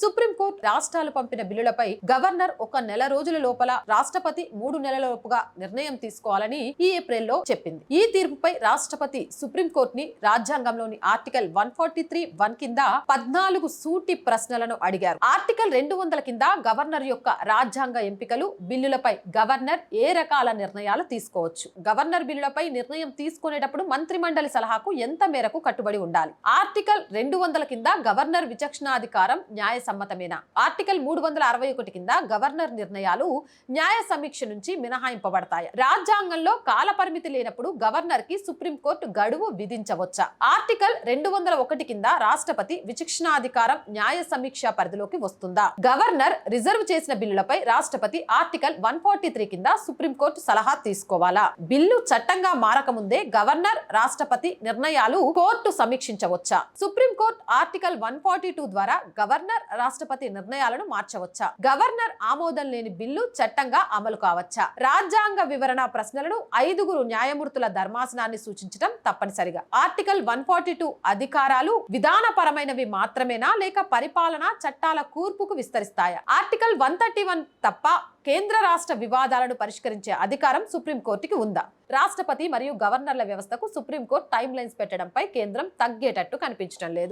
Supreme court రాష్ట్రాలు పంపిన బిల్లులపై governor ఒక నెల రోజుల లోపల రాష్ట్రపతి 3 నెలలలోపుగా నిర్ణయం తీసుకోవాలని ఈ ఏప్రిల్లో చెప్పింది. ఈ తీర్పుపై రాష్ట్రపతి సుప్రీంకోర్టుని రాజ్యాంగంలోని ఆర్టికల్ 143(1) కింద 14 సూటి ప్రశ్నలను అడిగారు. ఆర్టికల్ 200 కింద గవర్నర్ యొక్క రాజ్యాంగ ఎంపికలు బిల్లులపై గవర్నర్ ఏ రకాల నిర్ణయాలు తీసుకోవచ్చు, గవర్నర్ బిల్లులపై నిర్ణయం తీసుకునేటప్పుడు మంత్రిమండలి సలహాకు ఎంత మేరకు కట్టుబడి ఉండాలి, ఆర్టికల్ 200 కింద గవర్నర్ విచక్షణాధికారం న్యాయ సమ్మతమేనా, ఆర్టికల్ 361 కింద గవర్నర్ నిర్ణయాలు న్యాయ సమీక్ష నుంచి మినహాయింపబడతాయి, రాజ్యాంగంలో కాల పరిమితి లేనప్పుడు గవర్నర్ కి సుప్రీంకోర్టు గడువు విధించవచ్చా, ఆర్టికల్ 201 కింద రాష్ట్రపతి విచక్షణాధికారం న్యాయ సమీక్ష పరిధిలోకి వస్తుందా, గవర్నర్ రిజర్వ్ చేసిన బిల్లులపై రాష్ట్రపతి ఆర్టికల్ 143 కింద సుప్రీంకోర్టు సలహా తీసుకోవాలా, బిల్లు చట్టంగా మారకముందే గవర్నర్ రాష్ట్రపతి నిర్ణయాలు కోర్టు సమీక్షించవచ్చా, సుప్రీంకోర్టు ఆర్టికల్ 142 ద్వారా గవర్నర్ రాష్ట్రపతి నిర్ణయాలను మార్చవచ్చా, గవర్నర్ ఆమోదం లేని బిల్లు చట్టంగా అమలు కావచ్చా, రాజ్యాంగ వివరణ ప్రశ్నలను 5 న్యాయమూర్తుల ధర్మాసనాన్ని సూచించడం తప్పనిసరిగా, ఆర్టికల్ 142 అధికారాలు విధానపరమైనవి మాత్రమేనా లేక పరిపాలన చట్టాల కూర్పుకు విస్తరిస్తాయా, ఆర్టికల్ 131 తప్ప కేంద్ర రాష్ట్ర వివాదాలను పరిష్కరించే అధికారం సుప్రీంకోర్టుకి ఉందా, రాష్ట్రపతి మరియు గవర్నర్ల వ్యవస్థకు సుప్రీంకోర్టు టైం లైన్స్ పెట్టడంపై కేంద్రం తగ్గేటట్టు కనిపించడం లేదు.